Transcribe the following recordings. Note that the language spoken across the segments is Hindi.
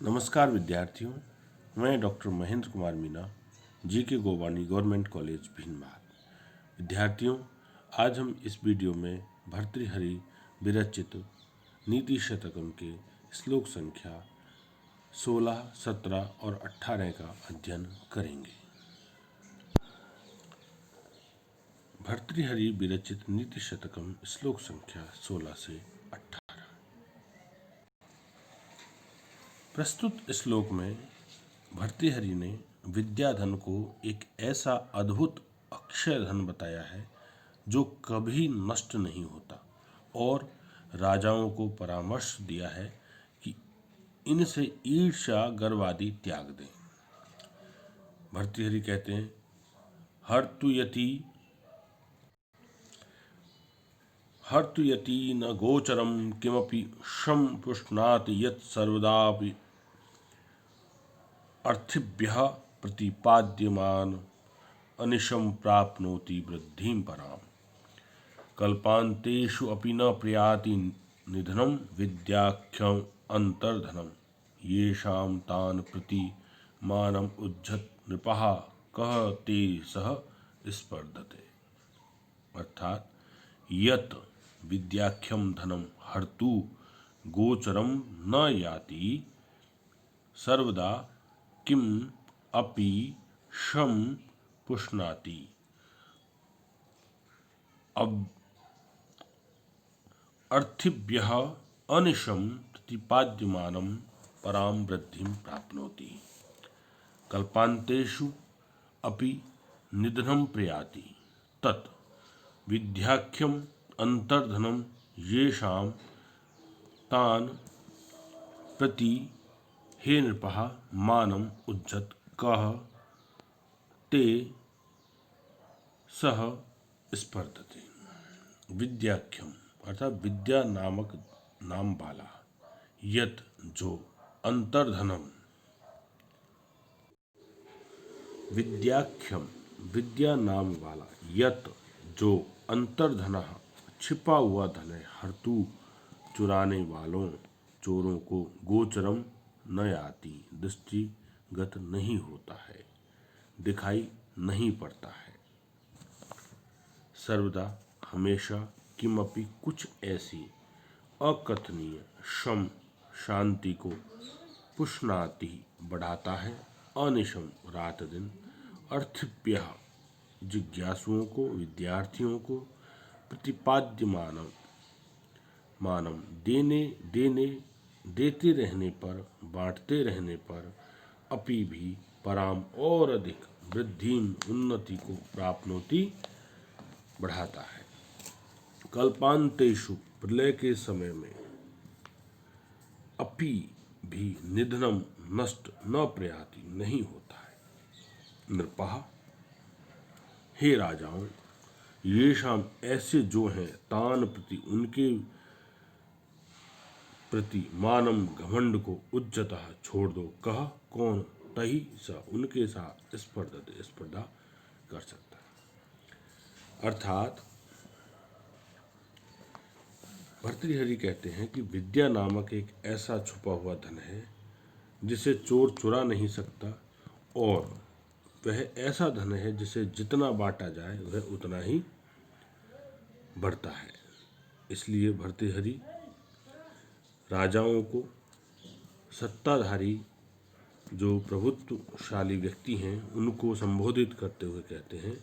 नमस्कार विद्यार्थियों, मैं doctor Mahendra Kumar Meena, GK Govani government college Bhinmal. विद्यार्थियों, आज हम इस वीडियो में भर्तृहरि विरचित नीति शतकम के श्लोक संख्या 16, 17 और 18 का अध्ययन करेंगे। भर्तृहरि विरचित नीति शतकम श्लोक संख्या 16 से 18। प्रस्तुत श्लोक में भर्तृहरि ने विद्याधन को एक ऐसा अद्भुत अक्षय धन बताया है जो कभी नष्ट नहीं होता, और राजाओं को परामर्श दिया है कि इनसे ईर्ष्या गर्व आदि त्याग दें। भर्तृहरि कहते हैं, हर्तु यति न गोचरम किमपि शम पुष्णाति यत् सर्वदापि अर्थिभ्यः प्रतिपाद्यमान अनिशं प्राप्नोति वृद्धिं पराम। कल्पान्तेषु अपि न प्रयाति निधनं विद्याख्यं अंतर्धनम येषां तान् प्रति मानम उज्झत नृपः कह ते सह स्पर्धते। अर्थात यत् विद्याख्यम धनम हर्तु गोचरम न याति सर्वदा किम अपि शम पुष्णाति अर्थिभ्यः अनिशं प्रतिपाद्यमानं पराम वृद्धिं प्राप्नोति। कल्पान्तेषु अपि निधनं प्रयाति तत् विद्याख्यम अंतर्धनम येषां तान् प्रति हे नृपः मानम उज्जत कह ते सह स्पर्धते। विद्याख्यम अर्थात विद्या नामक नाम वाला, यत जो, अंतर्धनम विद्याख्यम विद्या नाम वाला, यत जो, अंतर्धन छिपा हुआ धन है, हर्तु चुराने वालों चोरों को, गोचरम न याति दृष्टिगत नहीं होता है, दिखाई नहीं पड़ता है, सर्वदा हमेशा, किमपि कुछ ऐसी, अकथनीय, शम शांति को, पुष्णाति बढ़ाता है, अनिशम रात दिन, अर्थिभ्यः जिज्ञासुओं को, विद्यार्थियों को, प्रतिपाद्यमानम मानम देते रहने पर, बांटते रहने पर, अपि भी पराम और अधिक, वृद्धिम उन्नति को, प्राप्नोति बढ़ाता है। कल्पांतेषु प्रलय के समय में, अपि भी निधनम नष्ट न प्रयाति नहीं होता है। नृपः हे राजाओं, येषाम ऐसे जो हैं, तान प्रति उनके प्रति, मानम घमंड को, उज्जतः छोड़ दो, कह कौन, तही स उनके साथ स्पर्धा कर सकता है। अर्थात भर्तृहरि कहते हैं कि विद्या नामक एक ऐसा छुपा हुआ धन है जिसे चोर चुरा नहीं सकता, और वह ऐसा धन है जिसे जितना बांटा जाए वह उतना ही बढ़ता है। इसलिए भर्तृहरि राजाओं को, सत्ताधारी जो प्रभुत्वशाली व्यक्ति हैं, उनको संबोधित करते हुए कहते हैं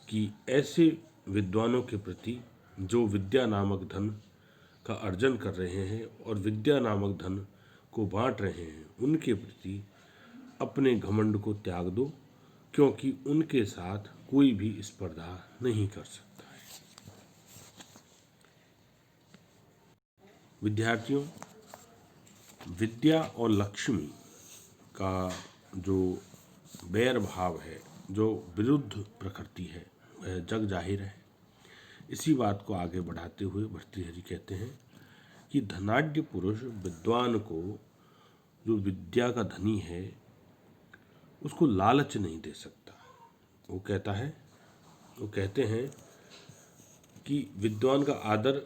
कि ऐसे विद्वानों के प्रति जो विद्या नामक धन का अर्जन कर रहे हैं और विद्या नामक धन को बांट रहे हैं, उनके प्रति अपने घमंड को त्याग दो, क्योंकि उनके साथ कोई भी स्पर्धा नहीं कर सकता है। विद्यार्थियों, विद्या और लक्ष्मी का जो बैर भाव है, जो विरुद्ध प्रकृति है, वह जग जाहिर है। इसी बात को आगे बढ़ाते हुए भर्तृहरि कहते हैं कि धनाढ्य पुरुष विद्वान को, जो विद्या का धनी है, उसको लालच नहीं दे सकता। वो कहते हैं कि विद्वान का आदर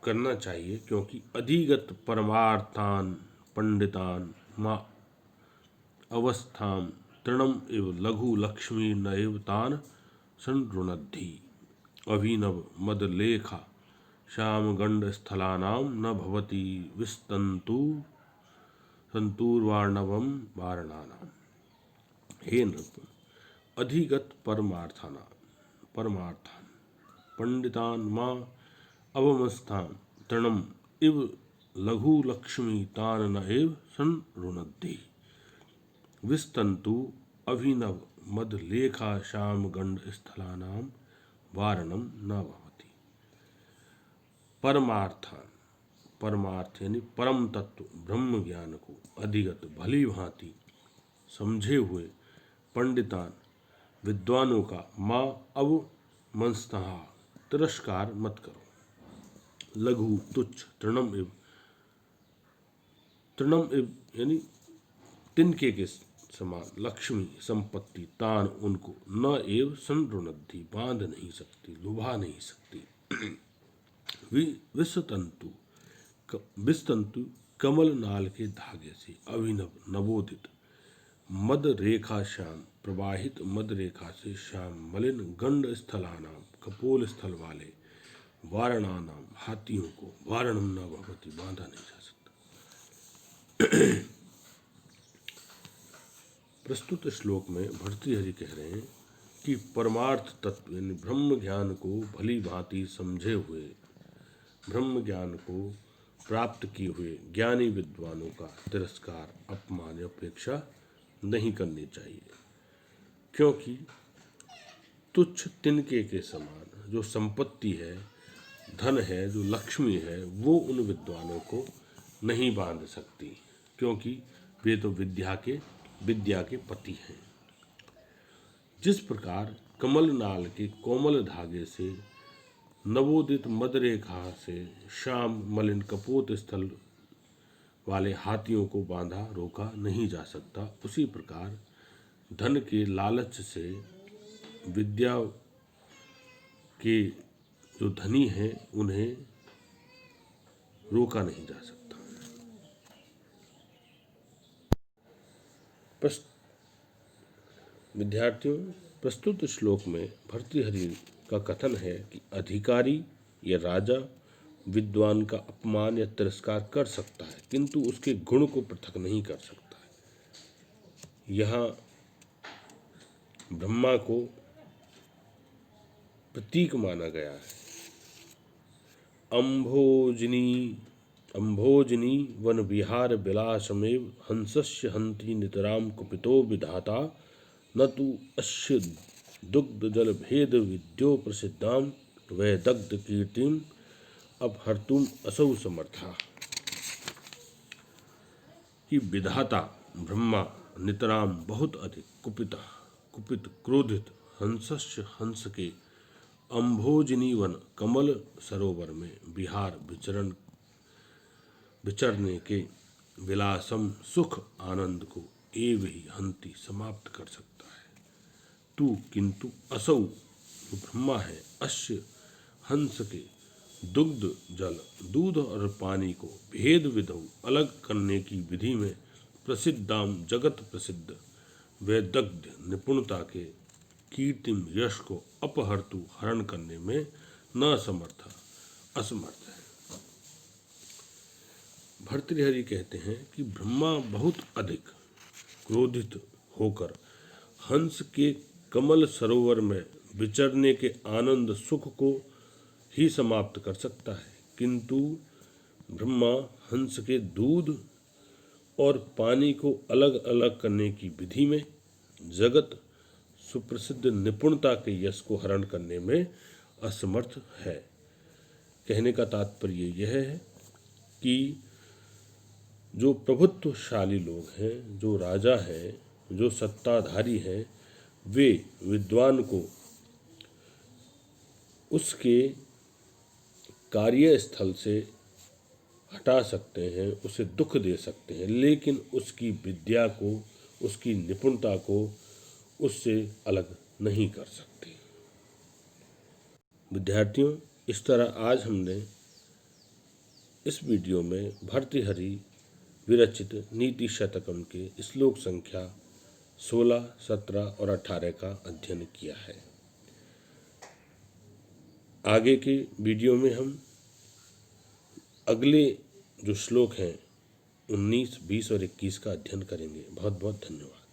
करना चाहिए, क्योंकि अधिगत परमार्थान पंडितान मा अवस्थां तृणम इव लघु लक्ष्मी नैव तान संरुणद्धि अभिनव मदलेखा श्यामगंड स्थलानां न भवति विस्तन्तु संतूर्वार्णवम वारणानाम। हे नृप, अधिगत परमार्थान पंडितान मां अवमस्थान तृणम इव लघु लक्ष्मी तान न एव संरुणद्धि विस्तन्तु अभिनव मदलेखा श्यामगंड स्थलानां वारणम न भवति। परमार्थान, परमार्थ यानी परम तत्व ब्रह्म ज्ञान को अधिगत भली भांति समझे हुए पंडितान विद्वानों का माँ अवमंसतः तिरस्कार मत करो। लघु तुच्छ तृणम इव यानी तिनके के समान लक्ष्मी संपत्ति तान उनको न एव संरुणद्धि बांध नहीं सकती, लुभा नहीं सकती। विस्तंतु कमल नाल के धागे से अभिनव नवोदित मद रेखा श्याम प्रवाहित मद रेखा से श्याम मलिन गंड स्थलानाम कपोल स्थल वाले वारणानाम हाथियों को वारणम न भवति बांधा नहीं जा सकता। प्रस्तुत श्लोक में भर्तृहरि कह रहे हैं कि परमार्थ तत्व यानी ब्रह्म ज्ञान को भली भांति समझे हुए, ब्रह्म ज्ञान को प्राप्त किए हुए ज्ञानी विद्वानों का तिरस्कार, अपमान या उपेक्षा नहीं करनी चाहिए, क्योंकि तुच्छ तिनके के समान जो संपत्ति है, धन है, जो लक्ष्मी है, वो उन विद्वानों को नहीं बांध सकती, क्योंकि वे तो विद्या के पति हैं। जिस प्रकार कमल नाल के कोमल धागे से नवोदित मदरेखा से श्याम मलिन कपोत स्थल वाले हाथियों को बांधा रोका नहीं जा सकता, उसी प्रकार धन के लालच से विद्या के जो धनी हैं उन्हें रोका नहीं जा सकता। विद्यार्थियों, प्रस्तुत श्लोक में भर्तृहरि का कथन है कि अधिकारी या राजा विद्वान का अपमान या तिरस्कार कर सकता है, किंतु उसके गुण को पृथक नहीं कर सकता है। यहाँ ब्रह्मा को प्रतीक माना गया है। अंभोजनी वन विहार विलासमेव हंसस्य हंति नितराम कुपितो विधाता न तु अस्य दुग्ध जल भेद विद्यो प्रसिद्धाम वै दग्ध कीर्तिम अपहर्तुम असौ समर्था। कि विधाता ब्रह्मा नितराम बहुत अधिक कुपित क्रोधित हंसस्य हंस के अंभोजनी वन कमल सरोवर में विहार विचरने के विलासम सुख आनंद को एव ही हंति समाप्त कर सकता है। तू किंतु असौ ब्रह्मा है अस्य हंस के दुग्ध जल दूध और पानी को भेद विधौ अलग करने की विधि में प्रसिद्धाम जगत प्रसिद्ध वैदग्ध निपुणता के कीर्तिम यश को अपहर्तु हरण करने में न असमर्थ है। भर्तृहरि कहते हैं कि ब्रह्मा बहुत अधिक क्रोधित होकर हंस के कमल सरोवर में विचरने के आनंद सुख को ही समाप्त कर सकता है, किंतु ब्रह्मा हंस के दूध और पानी को अलग अलग करने की विधि में जगत सुप्रसिद्ध निपुणता के यश को हरण करने में असमर्थ है। कहने का तात्पर्य यह है कि जो प्रभुत्वशाली लोग हैं, जो राजा हैं, जो सत्ताधारी हैं, वे विद्वान को उसके कार्यस्थल से हटा सकते हैं, उसे दुख दे सकते हैं, लेकिन उसकी विद्या को, उसकी निपुणता को उससे अलग नहीं कर सकते। विद्यार्थियों, इस तरह आज हमने इस वीडियो में भर्तृहरि विरचित नीति शतकम के श्लोक संख्या 16, 17 और 18 का अध्ययन किया है। आगे के वीडियो में हम अगले जो श्लोक हैं 19, 20 और 21 का अध्ययन करेंगे। बहुत बहुत धन्यवाद।